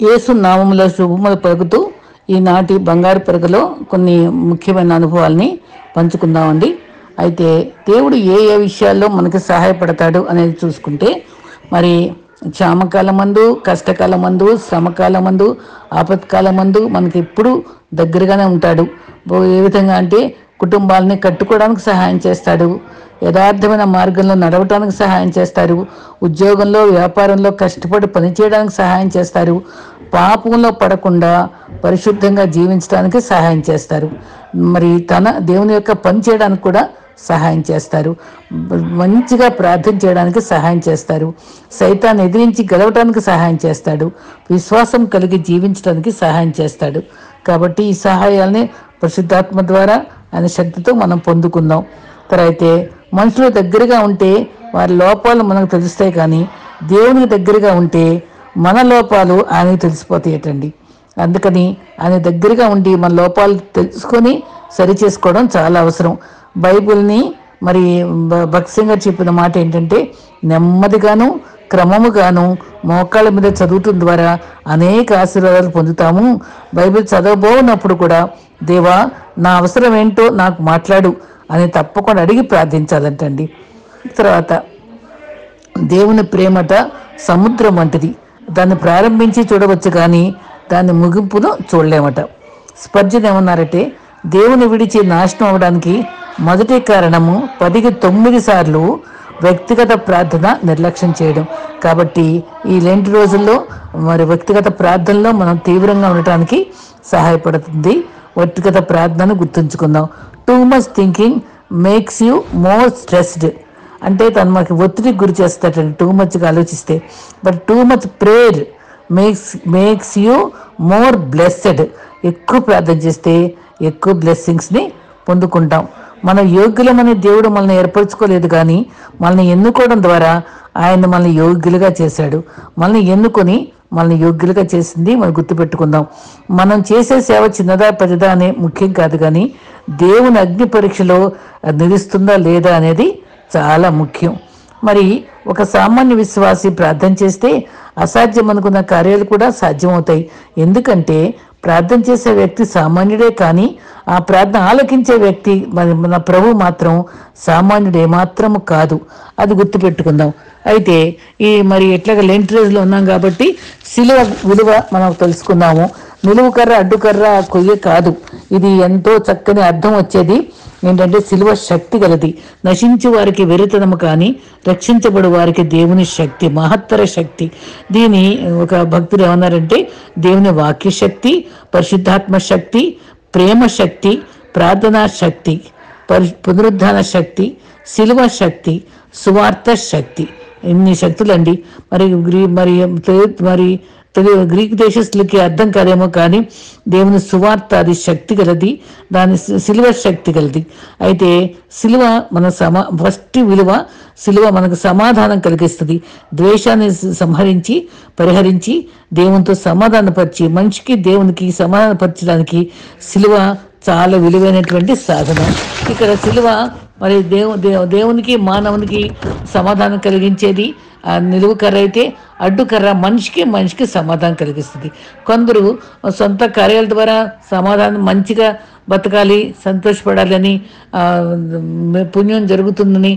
యేసు నామములో శుభములు పలుకుతూ ఈనాటి బంగారు పెరుగులో కొన్ని ముఖ్యమైన అనుభవాల్ని పంచుకుందామండి. అయితే దేవుడు ఏ ఏ విషయాల్లో మనకి సహాయపడతాడు అనేది చూసుకుంటే, మరి క్షామకాలమందు, కష్టకాలమందు, శ్రమకాలమందు, ఆపత్కాలమందు మనకి ఎప్పుడు దగ్గరగానే ఉంటాడు. ఏ విధంగా అంటే కుటుంబాలని కట్టుకోవడానికి సహాయం చేస్తాడు, యథార్థమైన మార్గంలో నడవటానికి సహాయం చేస్తారు, ఉద్యోగంలో వ్యాపారంలో కష్టపడి పనిచేయడానికి సహాయం చేస్తారు, పాపంలో పడకుండా పరిశుద్ధంగా జీవించడానికి సహాయం చేస్తారు, మరి దేవుని యొక్క పని చేయడానికి కూడా సహాయం చేస్తారు, మంచిగా ప్రార్థన చేయడానికి సహాయం చేస్తారు, సైతాన్ని ఎదిరించి గెలవటానికి సహాయం చేస్తాడు, విశ్వాసం కలిగి జీవించడానికి సహాయం చేస్తాడు. కాబట్టి ఈ సహాయాల్ని పరిశుద్ధాత్మ ద్వారా ఆయన శక్తితో మనం పొందుకుందాం. తర్వాత మనుషులు దగ్గరగా ఉంటే వారి లోపాలు మనకు తెలుస్తాయి, కానీ దేవునికి దగ్గరగా ఉంటే మన లోపాలు ఆయనకు తెలిసిపోతాయటండి. అందుకని ఆయన దగ్గరగా ఉండి మన లోపాలు తెలుసుకొని సరి చేసుకోవడం చాలా అవసరం. బైబిల్ని మరి భక్సింగ్ గారు చెప్పిన మాట ఏంటంటే, నెమ్మదిగాను క్రమముగాను మోకాళ్ళ మీద చదువుతున్న ద్వారా అనేక ఆశీర్వాదాలు పొందుతాము. బైబిల్ చదవబోనప్పుడు కూడా, దేవా నా అవసరం ఏంటో నాకు మాట్లాడు అని తప్పకుండా అడిగి ప్రార్థించాలంటండి. తర్వాత దేవుని ప్రేమట సముద్రం వంటిది, దాన్ని ప్రారంభించి చూడవచ్చు కానీ దాని ముగింపును చూడలేమట. స్పర్జన్ ఏమన్నారంటే, దేవుని విడిచి నాశనం అవడానికి మొదటి కారణము 10కి 9 సార్లు వ్యక్తిగత ప్రార్థన నిర్లక్ష్యం చేయడం. కాబట్టి ఈ లెంట్ రోజుల్లో మరి వ్యక్తిగత ప్రార్థనలో మనం తీవ్రంగా ఉండటానికి సహాయపడుతుంది. వ్యక్తిగత ప్రార్థనను గుర్తుంచుకుందాం. Too much thinking makes you more stressed, అంటే తను మనకి ఒత్తిడికి గురి చేస్తాడండి టూ మచ్గా ఆలోచిస్తే. But too much prayer makes you more blessed. ఎక్కువ ప్రార్థన చేస్తే ఎక్కువ బ్లెస్సింగ్స్ని పొందుకుంటాం. మన యోగ్యులమని దేవుడు మనల్ని ఏర్పరచుకోలేదు, కానీ మనల్ని ఎన్నుకోవడం ద్వారా ఆయన మనల్ని యోగ్యులుగా చేశాడు. మనల్ని ఎన్నుకొని మనల్ని యోగ్యులుగా చేసింది మనం గుర్తుపెట్టుకుందాం. మనం చేసే సేవ చిన్నదా పెద్దదా అనే ముఖ్యం కాదు, కానీ దేవుని అగ్ని పరీక్షలో నిలుస్తుందా లేదా అనేది చాలా ముఖ్యం. మరి ఒక సామాన్య విశ్వాసి ప్రార్థన చేస్తే అసాధ్యం అనుకున్న కార్యాలు కూడా సాధ్యమవుతాయి. ఎందుకంటే ప్రార్థన చేసే వ్యక్తి సామాన్యుడే, కానీ ఆ ప్రార్థన ఆలకించే వ్యక్తి మన ప్రభు మాత్రం సామాన్యుడే మాత్రము కాదు. అది గుర్తుపెట్టుకుందాం. అయితే మరి ఎట్లాగా లెంట్ రోజులో ఉన్నాం కాబట్టి సిలువ విలువ మనం తెలుసుకుందాము. నిలువు కర్ర అడ్డుకర్ర కొయ్య కాదు, ఇది ఎంతో చక్కని అర్థం వచ్చేది ఏంటంటే సిలువ శక్తి గలది. నశించు వారికి వెరితనము, కానీ రక్షించబడు వారికి దేవుని శక్తి, మహత్తర శక్తి. దీని ఒక భక్తుడు ఏమన్నారంటే, దేవుని వాక్య శక్తి, పరిశుద్ధాత్మ శక్తి, ప్రేమ శక్తి, ప్రార్థనా శక్తి, పునరుద్ధాన శక్తి, సిలువ శక్తి, సువార్త శక్తి. ఇన్ని శక్తులండి. మరి గ్రీక్ దేశస్తులకి అర్థం కాదేమో, కానీ దేవుని సువార్త అది శక్తి గలది, దాని సిలువ శక్తి గలది. అయితే సిలువ ఫస్ట్ విలువ సిలువ మనకు సమాధానం కలిగిస్తుంది. ద్వేషాన్ని పరిహరించి దేవునితో సమాధానపరిచి మనిషికి దేవునికి సమాధానపరచడానికి సిలువ చాలా విలువైనటువంటి సాధన. ఇక్కడ సిలువ మరి దేవునికి మానవునికి సమాధానం కలిగించేది. ఆ నిలువు కర్ర అయితే అడ్డుకర్ర మనిషికి సమాధానం కలిగిస్తుంది. కొందరు సొంత కార్యాల ద్వారా సమాధానం మంచిగా బతకాలి, సంతోషపడాలి అని, పుణ్యం జరుగుతుందని,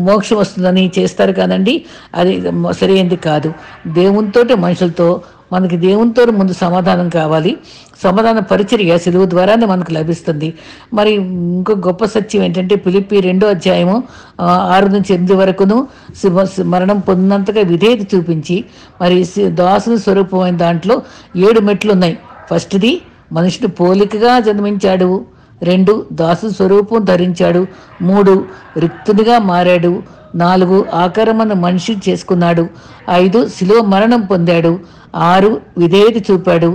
మోక్షం వస్తుందని చేస్తారు కాదండి. అది సరైనది కాదు. దేవునితోటి మనుషులతో మనకి దేవునితో ముందు సమాధానం కావాలి. సమాధాన పరిచర్య సిలువ ద్వారానే మనకు లభిస్తుంది. మరి ఇంకో గొప్ప సత్యం ఏంటంటే, ఫిలిప్పీ 2వ అధ్యాయము 6 నుంచి 8 వరకును మరణం పొందినంతగా విధేయత చూపించి మరి దాసుని స్వరూపమైన దాంట్లో 7 మెట్లు ఉన్నాయి. ఫస్ట్ది మనుషుడు పోలికగా జన్మించాడు. 2 దాసు స్వరూపం ధరించాడు. 3 రిక్తునిగా మారాడు. 4 ఆకారమైన మనిషి చేసుకున్నాడు. 5 శిలువ మరణం పొందాడు. 6 విధేయత చూపాడు.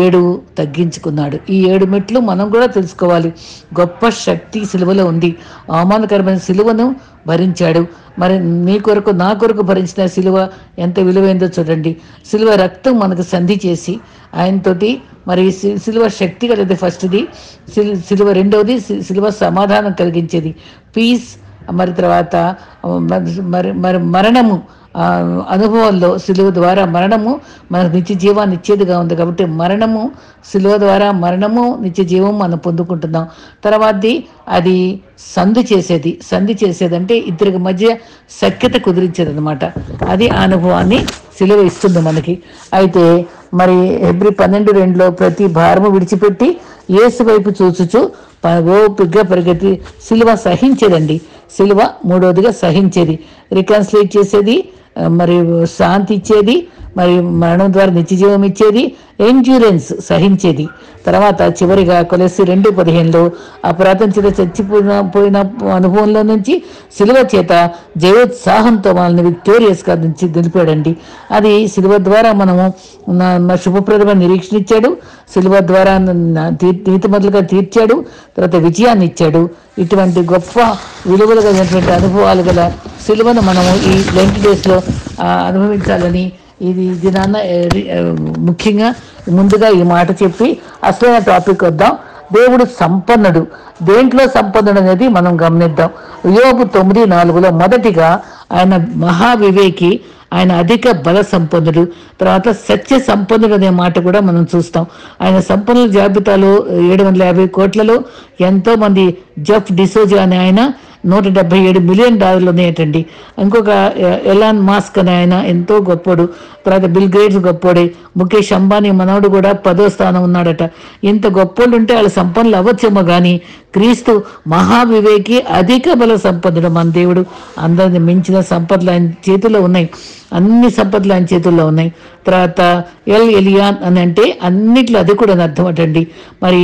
7 తగ్గించుకున్నాడు. ఈ 7 మెట్లు మనం కూడా తెలుసుకోవాలి. గొప్ప శక్తి సిలువలో ఉంది. అవమానకరమైన సిలువను భరించాడు. మరి నీ కొరకు నా కొరకు భరించిన సిలువ ఎంత విలువైందో చూడండి. సిలువ రక్తం మనకు సంధి చేసి ఆయనతోటి మరి సిలువ శక్తి కలిగింది. ఫస్ట్ది సిలువ, రెండవది సిలువ సమాధానం కలిగించేది, పీస్. మరి తర్వాత మరి మరణము అనుభవంలో సిలువ ద్వారా మరణము మనకు నిత్య జీవాన్ని ఇచ్చేదిగా ఉంది. కాబట్టి మరణము, సిలువ ద్వారా మరణము, నిత్య జీవం మనం పొందుకుంటున్నాం. తర్వాతది అది సంధి చేసేది అంటే ఇద్దరికి మధ్య సఖ్యత కుదిరించేది అనమాట. అది ఆ అనుభవాన్ని సిలువ ఇస్తుంది మనకి. అయితే మరి హెబ్రీ 12:2 ప్రతి భారము విడిచిపెట్టి యేసు వైపు చూచుచు ఓపిగ్గా పరిగెత్తి సిలువ సహించేదండి. సిలువ మూడవదిగా సహించేది, రికన్సిలేట్ చేసేది, మరి శాంతి ఇచ్చేది, మరి మరణం ద్వారా నిత్యజీవం ఇచ్చేది, ఎండ్యూరెన్స్ సహించేది. తర్వాత చివరిగా కొలస్సీ 2:15 అపరాధం చేత చచ్చిపోయిన అనుభవంలో నుంచి సిలువ చేత జయోత్సాహంతో మనల్ని విక్టోరియస్గా నుంచి నిలిపాడండి. అది సిలువ ద్వారా మనము శుభప్రదమైన నిరీక్షణ ఇచ్చాడు, సిలువ ద్వారా నీతిమంతులుగా తీర్చాడు, తర్వాత విజయాన్ని ఇచ్చాడు. ఇటువంటి గొప్ప విలువలు కలిగినటువంటి అనుభవాలు గల సిలువను మనము ఈ లెంట్ డేస్లో అనుభవించాలని ఇది దినాన్న ముఖ్యంగా ముందుగా ఈ మాట చెప్పి అసలైన టాపిక్ వద్దాం. దేవుడు సంపన్నుడు. దేంట్లో సంపన్నుడు అనేది మనం గమనిద్దాం. యోబు 9:4 మొదటిగా ఆయన మహావివేకి, ఆయన అధిక బల సంపన్నుడు, తర్వాత సత్య సంపన్నుడు అనే మాట కూడా మనం చూస్తాం. ఆయన సంపన్నుల జాబితాలో 750 కోట్లలో ఎంతో మంది జెఫ్ డిసోజా అనే ఆయన $177 మిలియన్ ఉన్నాయటండి. ఇంకొక ఎలాన్ మాస్క్ అనే ఆయన ఎంతో గొప్పడు, తర్వాత బిల్ గేట్స్ గొప్పోడే, ముఖేష్ అంబానీ మనవడు కూడా 10వ స్థానం ఉన్నాడట. ఇంత గొప్పోళ్ళు ఉంటే వాళ్ళ సంపన్నులు అవ్వచ్చేమో కానీ క్రీస్తు మహావివేకి, అధిక బల సంపన్నుడు. మన దేవుడు అందరిని మించిన సంపదలు ఆయన చేతుల్లో ఉన్నాయి, అన్ని సంపదలు ఆయన చేతుల్లో ఉన్నాయి. తర్వాత ఎలియాన్ అని అంటే అన్నిట్లో అది కూడా అర్థం అటండి. మరి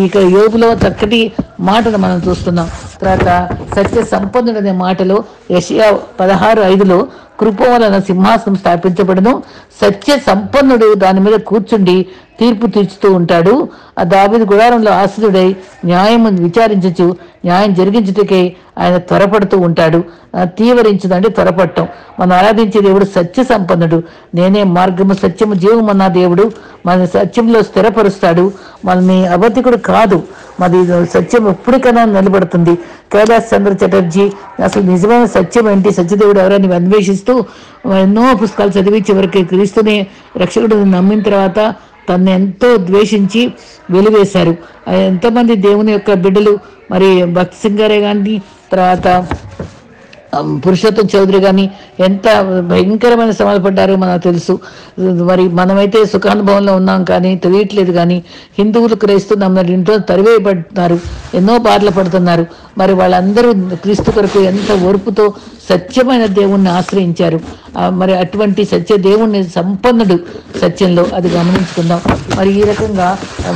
ఇక యోబులో చక్కటి మాటను మనం చూస్తున్నాం. తర్వాత సత్య సంపన్నుడు అనే మాటలో యెషయా 16:5 కృప వలన సింహాసనం స్థాపించబడును, సత్య సంపన్నుడు దాని మీద కూర్చుండి తీర్పు తీర్చుతూ ఉంటాడు. ఆ దావీదు గుడారంలో ఆశ్రయుడై న్యాయం విచారించచ్చు, న్యాయం జరిగించుటకై ఆయన త్వరపడుతూ ఉంటాడు. తీవ్రించదంటే త్వరపడటం. మనం ఆరాధించే దేవుడు సత్య సంపన్నుడు. నేనే మార్గము సత్యము జీవము అన్న దేవుడు మన సత్యంలో స్థిరపరుస్తాడు. మనని అబద్ధికుడు కాదు, మరి సత్యం ఎప్పటికైనా నిలబడుతుంది. కైలాస్ చంద్ర చటర్జీ అసలు నిజమైన సత్యం ఏంటి, సత్యదేవుడు ఎవరైనా అన్వేషిస్తూ ఎన్నో పుస్తకాలు చదివి చివరికి క్రీస్తుని రక్షకుడు నమ్మిన తర్వాత తను ఎంతో ద్వేషించి వెలివేశారు. ఎంతోమంది దేవుని యొక్క బిడ్డలు, మరి భక్తి సింగ్ గారే కానీ, తర్వాత పురుషోత్తం చౌదరి కానీ ఎంత భయంకరమైన శ్రమలు పడ్డారో మనకు తెలుసు. మరి మనమైతే సుఖానుభవంలో ఉన్నాం కానీ తెలియట్లేదు. కానీ హిందువులు క్రైస్తవులు నమ్మిన ఇంట్లో తరివేయబడుతున్నారు, ఎన్నో బాధలు పడుతున్నారు. మరి వాళ్ళందరూ క్రీస్తు కొరకు ఎంత ఓర్పుతో సత్యమైన దేవుణ్ణి ఆశ్రయించారు. మరి అటువంటి సత్య దేవుణ్ణి సంపన్నుడు సత్యంలో, అది గమనించుకుందాం. మరి ఈ రకంగా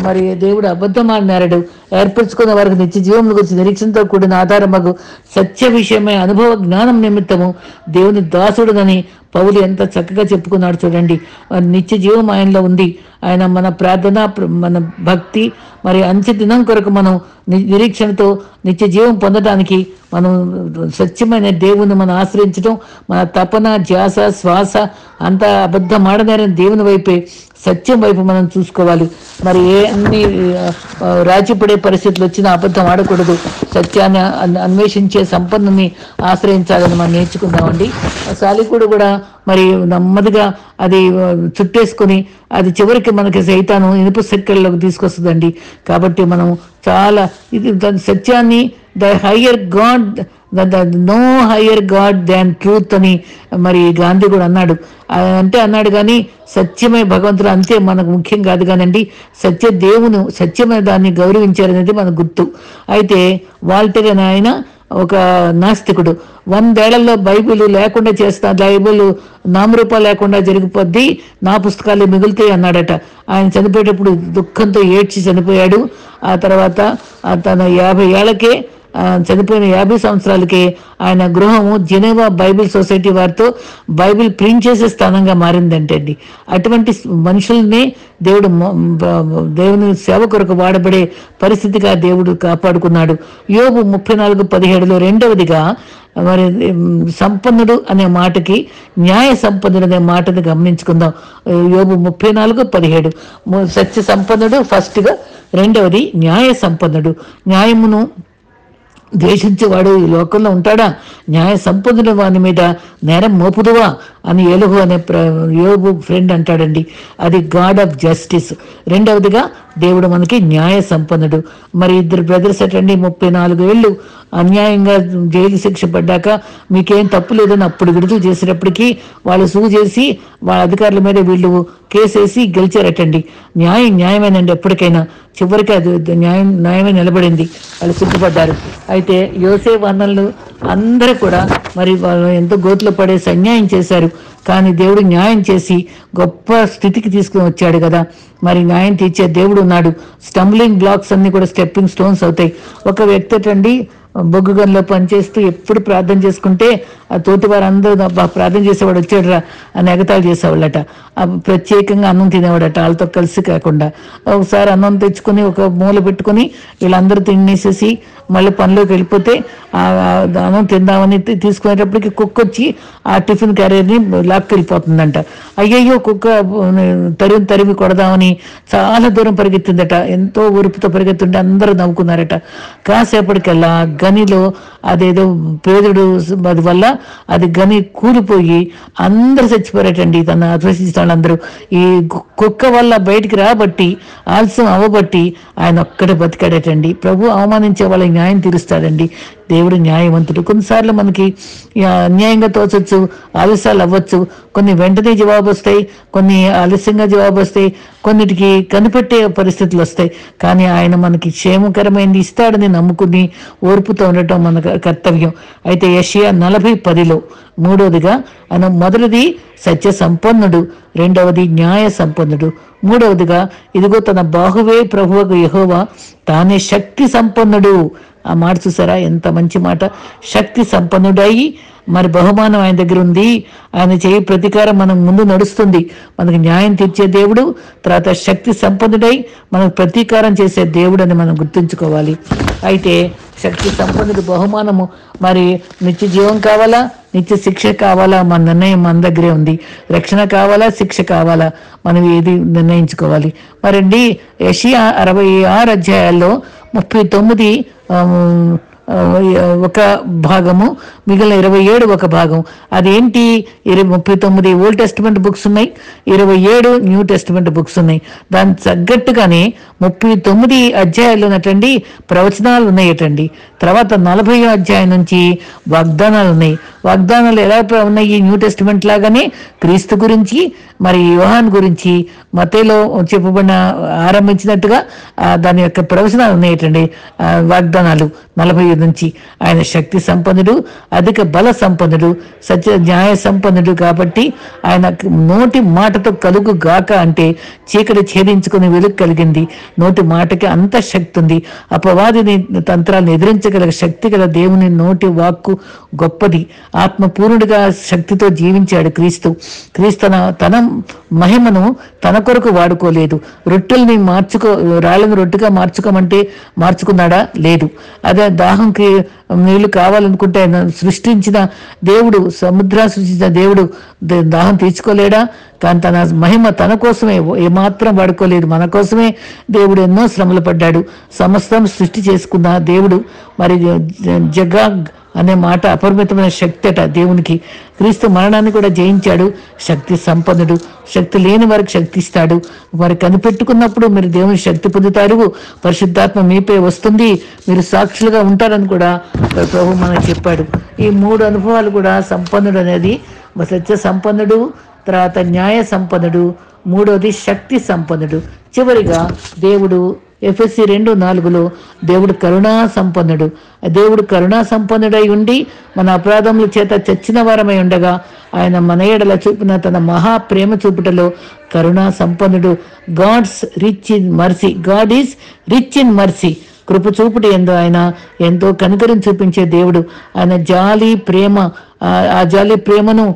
మరి దేవుడు అబద్ధమాడినారడు ఏర్పరచుకున్న వారికి నిత్య జీవం గురించి నిరీక్షణతో కూడిన ఆధారమగు సత్య విషయమై అనుభవ జ్ఞానం నిమిత్తము దేవుని దాసుడునని పౌలు ఎంత చక్కగా చెప్పుకున్నాడు చూడండి. నిత్య జీవం ఆయనలో ఉంది. ఆయన మన ప్రార్థన, మన భక్తి, మరి అంత్య దినం కొరకు మనం నిరీక్షణతో నిత్య జీవం పొందడానికి మనం సత్యమైన దేవుని మనం ఆశ్రయించడం, మన తపన, ధ్యాస, శ్వాస అంతా అబద్ధమాడనేరని దేవుని వైపే, సత్యం వైపు మనం చూసుకోవాలి. మరి అన్ని రాజీపడే పరిస్థితులు వచ్చినా అబద్ధం ఆడకూడదు. సత్యాన్ని అన్వేషించే సంపన్నుని ఆశ్రయించాలని మనం నేర్చుకుందామండి. సాలికుడు కూడా మరి నెమ్మదిగా అది చుట్టేసుకొని అది చివరికి మనకి సైతాను ఇనుపు సెక్కల్లోకి తీసుకొస్తుందండి. కాబట్టి మనం చాలా ఇది సత్యాన్ని the higher God, no higher God than truth అని మరి గాంధీ కూడా అన్నాడు. అంటే అన్నాడు కానీ సత్యమే భగవంతుడు అంతే మనకు ముఖ్యం కాదు కానండి. సత్య దేవుని సత్యమైన దాన్ని గౌరవించారనేది మనకు గుర్తు. అయితే వాల్టర్ అని ఆయన ఒక నాస్తికుడు, 100 ఏళ్లలో బైబిల్ లేకుండా చేస్తా, బైబిల్ నామరూపాలు లేకుండా జరిగిపోద్ది, నా పుస్తకాలు మిగులుతాయి అన్నాడట. ఆయన చనిపోయేటప్పుడు దుఃఖంతో ఏడ్చి చనిపోయాడు. ఆ తర్వాత తన 50 ఏళ్లకే చనిపోయిన 50 సంవత్సరాలకే ఆయన గృహము జెనీవా బైబిల్ సొసైటీ వారితో బైబిల్ ప్రింట్ చేసే స్థానంగా మారిందంటండి. అటువంటి మనుషుల్ని దేవుని సేవ కొరకు వాడబడే పరిస్థితిగా దేవుడు కాపాడుకున్నాడు. యోబు 34:17 రెండవదిగా మరి సంపన్నుడు అనే మాటకి న్యాయ సంపన్నుడు అనే మాటని గమనించుకుందాం. యోబు 34:17 సత్య సంపన్నుడు ఫస్ట్గా, రెండవది న్యాయ సంపన్నుడు. న్యాయమును ద్వేషించేవాడు ఈ లోకంలో ఉంటాడా? న్యాయ సంపన్నుడు వాని మీద నేరం మోపుదువా అని ఎలుగు అనే యోబు ఫ్రెండ్ అంటాడండి. అది గాడ్ ఆఫ్ జస్టిస్. రెండవదిగా దేవుడు మనకి న్యాయ సంపన్నుడు. మరి ఇద్దరు బ్రదర్స్ అటండి 34 ఏళ్ళు అన్యాయంగా జైలు శిక్ష పడ్డాక మీకేం తప్పు లేదని అప్పుడు విడుదల చేసేటప్పటికీ వాళ్ళు సూ చేసి వాళ్ళ అధికారుల మీద వీళ్ళు కేసేసి గెలిచారటండి. న్యాయమేనండి ఎప్పటికైనా. చివరికి అది న్యాయమే నిలబడింది. వాళ్ళు సిగ్గుపడ్డారు. అయితే యోసేపు అన్నలు అందరూ కూడా మరి వాళ్ళు ఎంతో గోతులో పడేసి అన్యాయం చేశారు. కానీ దేవుడు న్యాయం చేసి గొప్ప స్థితికి తీసుకుని వచ్చాడు కదా. మరి న్యాయం తీర్చే దేవుడు ఉన్నాడు. స్టంబ్లింగ్ బ్లాక్స్ అన్ని కూడా స్టెప్పింగ్ స్టోన్స్ అవుతాయి. ఒక వ్యక్తి అటండి బొగ్గు గనిలో పనిచేస్తూ ఎప్పుడు ప్రార్థన చేసుకుంటే ఆ తోటి వారందరూ ప్రార్థన చేసేవాడు వచ్చాడురా అని ఎగతాళి చేసేవాళ్ళట. ప్రత్యేకంగా అన్నం తినేవాడట వాళ్ళతో కలిసి కాకుండా. ఒకసారి అన్నం తెచ్చుకొని ఒక మూల పెట్టుకుని వీళ్ళందరూ తినేసేసి మళ్ళీ పనిలోకి వెళ్ళిపోతే ఆ అన్నం తిందామని తీసుకునేటప్పటికి కుక్క వచ్చి ఆ టిఫిన్ క్యారియర్ని లాక్కెళ్ళిపోతుందంట. అయ్యయ్యో కుక్క తరిమి కొడదామని చాలా దూరం పరిగెత్తిందట. ఎంతో ఊరుపుతో పరిగెత్తుంటే అందరూ నవ్వుకున్నారట. కాసేపటికల్లా గనిలో అదేదో పేదడు అది వల్ల అది గని కూలిపోయి అందరూ చచ్చిపోయారటండి. తను అద్వేషించిన వాళ్ళందరూ ఈ కుక్క వల్ల బయటికి రాబట్టి ఆలస్యం అవ్వబట్టి ఆయన ఒక్కడే బతికాడటండి. ప్రభు అవమానించే వాళ్ళకి న్యాయం తీరుస్తాడండి. దేవుడు న్యాయవంతుడు. కొన్నిసార్లు మనకి అన్యాయంగా తోచొచ్చు, ఆలస్యాలు అవ్వచ్చు. కొన్ని వెంటనే జవాబు వస్తాయి, కొన్ని ఆలస్యంగా జవాబు వస్తాయి, కొన్నిటికి కనిపెట్టే పరిస్థితులు వస్తాయి. కానీ ఆయన మనకి క్షేమకరమైనది ఇస్తాడని నమ్ముకుని ఓర్పుతో ఉండటం మన కర్తవ్యం. అయితే యెషయా 40:10 మూడవదిగా ఆయన మొదటిది సత్య సంపన్నుడు, రెండవది న్యాయ సంపన్నుడు, మూడవదిగా ఇదిగో తన బాహువే ప్రభువకు యెహోవా తానే శక్తి సంపన్నుడు. ఆ మాట చూసారా, ఎంత మంచి మాట. శక్తి సంపన్నుడై మరి బహుమానం ఆయన దగ్గర ఉంది. ఆయన చేయి ప్రతీకారం మనం ముందు నడుస్తుంది. మనకు న్యాయం తీర్చే దేవుడు, తర్వాత శక్తి సంపన్నుడై మనకు ప్రతీకారం చేసే దేవుడు అని మనం గుర్తుంచుకోవాలి. అయితే శక్తి సంపన్నుడు బహుమానము మరి నిత్య జీవం కావాలా, నిత్య శిక్ష కావాలా, మన నిర్ణయం మన దగ్గరే ఉంది. రక్షణ కావాలా, శిక్ష కావాలా, మనం ఏది నిర్ణయించుకోవాలి. మరండి యెషయా 66 అధ్యాయాల్లో 39 ఒక భాగము, మిగిలిన 27 ఒక భాగం. అదేంటి? 39 ఓల్డ్ టెస్టిమెంట్ బుక్స్ ఉన్నాయి, 27 న్యూ టెస్టిమెంట్ బుక్స్ ఉన్నాయి. దాని తగ్గట్టుగానే 39 అధ్యాయాలు ఉన్నటండి ప్రవచనాలు ఉన్నాయటండి. తర్వాత 40వ అధ్యాయం నుంచి వాగ్దానాలు ఉన్నాయి. వాగ్దానాలు ఎలా ఉన్నాయి? న్యూ టెస్టిమెంట్ లాగానే క్రీస్తు గురించి, మరి యోహాన్ గురించి మత్తయిలో చెప్పబడిన ఆరంభించినట్టుగా దాని యొక్క ప్రవచనాలు ఉన్నాయటండి. వాగ్దానాలు 45 నుంచి. ఆయన శక్తి సంపన్నుడు, అధిక బల సంపన్నుడు, సత్య న్యాయ సంపన్నుడు. కాబట్టి ఆయన నోటి మాటతో కలుగు గాక అంటే చీకటి ఛేదించుకుని వెలుగు కలిగింది. నోటి మాటకి అంత శక్తి ఉంది. అపవాదిని తంత్రాలను ఎదిరించగల శక్తి గల దేవుని నోటి వాక్కు గొప్పది. ఆత్మపూర్ణుడిగా శక్తితో జీవించాడు క్రీస్తు. తన మహిమను తన కొరకు వాడుకోలేదు. రొట్టెల్ని రాళ్ళను రొట్టెగా మార్చుకోమంటే మార్చుకున్నాడా? లేదు. అదే దాహంకి నీళ్లు కావాలనుకుంటే ఆయన సృష్టించిన దేవుడు, సముద్రాన్ని సృష్టించిన దేవుడు దాహం తీర్చుకోలేడా? కానీ తన మహిమ తన కోసమే ఏమాత్రం వాడుకోలేదు. మన కోసమే దేవుడు ఎన్నో శ్రమలు పడ్డాడు. సమస్తం సృష్టి చేసుకున్న దేవుడు. మరి జగాగ్ అనే మాట అపరిమితమైన శక్తి అట దేవునికి. క్రీస్తు మరణాన్ని కూడా జయించాడు. శక్తి సంపన్నుడు. శక్తి లేని వారికి శక్తి ఇస్తాడు. వారు కనిపెట్టుకున్నప్పుడు మీరు దేవుని శక్తి పొందుతారు. పరిశుద్ధాత్మ మీపై వస్తుంది, మీరు సాక్షులుగా ఉంటారని కూడా ప్రభు మనకు చెప్పాడు. ఈ 3 అనుభవాలు కూడా సంపన్నుడు అనేది సత్య సంపన్నుడు, తర్వాత న్యాయ సంపన్నుడు, మూడోది శక్తి సంపన్నుడు. చివరిగా దేవుడు ఎఫెసీ 2:4 దేవుడు కరుణా సంపన్నుడు. దేవుడు కరుణా సంపన్నుడై ఉండి మన అపరాధముల చేత చచ్చిన వారమై ఉండగా ఆయన మన ఎడల చూపిన తన మహా ప్రేమ చూపుటలో కరుణా సంపన్నుడు. God's rich in mercy. God is rich in mercy. కృప చూపుట ఎందు ఆయన ఎంతో కనికరం చూపించే దేవుడు. ఆయన జాలి ప్రేమ, ఆ జాలి ప్రేమను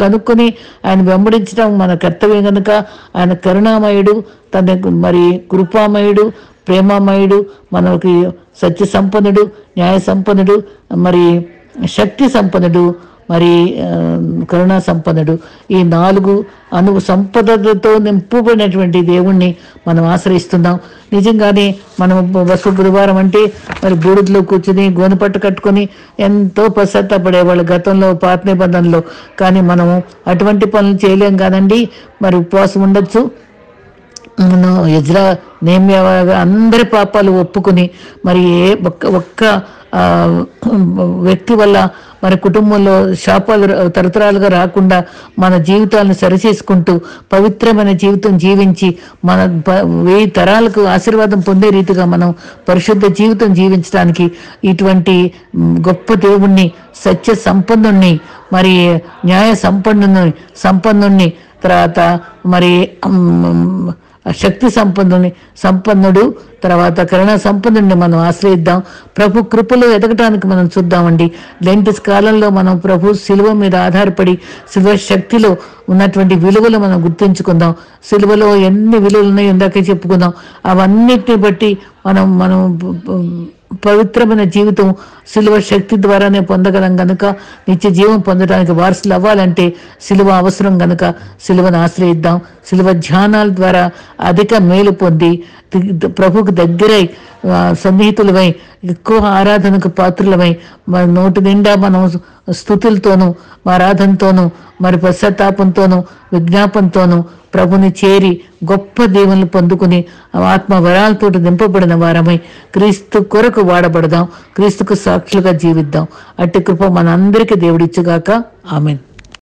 కనుక్కొని ఆయన వెంబడించడం మన కర్తవ్యం కనుక ఆయన కరుణామయుడు, తన మరి కృపామయుడు, ప్రేమామయుడు, మనకి సత్య సంపన్నుడు, న్యాయ సంపన్నుడు, మరి శక్తి సంపన్నుడు, మరి కరుణా సంపన్నుడు, ఈ 4 సంపదలతో నింపబడినటువంటి దేవుణ్ణి మనం ఆశ్రయిస్తున్నాం. నిజంగానే మనం బస్సు బుధవారం అంటే మరి బూడిదలో కూర్చుని గోనెపట్టు కట్టుకొని ఎంతో పశ్చాత్తాపడేవాళ్ళు గతంలో పాత నిబంధనలో. కానీ మనము అటువంటి పనులు చేయలేం కాదండి. మరి ఉపవాసం ఉండొచ్చు. మనం ఎజ్రా నేమ్యా అందరి పాపాలు ఒప్పుకుని మరి ఒక్క వ్యక్తి వల్ల మన కుటుంబంలో శాపాలు తరతరాలుగా రాకుండా మన జీవితాలను సరిచేసుకుంటూ పవిత్రమైన జీవితం జీవించి మన 1000 తరాలకు ఆశీర్వాదం పొందే రీతిగా మనం పరిశుద్ధ జీవితం జీవించడానికి ఇటువంటి గొప్ప దేవుణ్ణి, సత్య సంపన్నుణ్ణి, మరి న్యాయ సంపన్నుణ్ణి తర్వాత మరి శక్తి సంపన్నుడు తర్వాత కరుణా సంపన్నుడిని మనం ఆశ్రయిద్దాం. ప్రభు కృపలో ఎదగటానికి మనం చూద్దామండి. లెంటిస్ కాలంలో మనం ప్రభు శిలువ మీద ఆధారపడి శిలువ శక్తిలో ఉన్నటువంటి విలువలు మనం గుర్తుంచుకుందాం. శిలువలో ఎన్ని విలువలు ఉన్నాయో ఇందాకే చెప్పుకుందాం. అవన్నిటిని బట్టి మనం పవిత్రమైన జీవితం శిలువ శక్తి ద్వారానే పొందగలం గనుక, నిత్య జీవం పొందడానికి వారసులు అవ్వాలంటే శిలువ అవసరం గనుక శిలువను ఆశ్రయిద్దాం. శిలువ ధ్యానాల ద్వారా అధిక మేలు పొంది ప్రభుకు దగ్గరై సన్నిహితులమై ఎక్కువ ఆరాధనకు పాత్రులమై మన నోటి నిండా మనం స్తుతులతోనూ ఆరాధనతోనూ మరి పశ్చాత్తాపంతోనూ విజ్ఞాపనతోనూ ప్రభుని చేరి గొప్ప దీవెనలు పొందుకుని ఆత్మ వరాలతో నింపబడిన వారమై క్రీస్తు కొరకు వాడబడదాం. క్రీస్తుకు సాక్షులుగా జీవిద్దాం. అట్టి కృప మనందరికీ దేవుడిచ్చుగాక. ఆమేన్.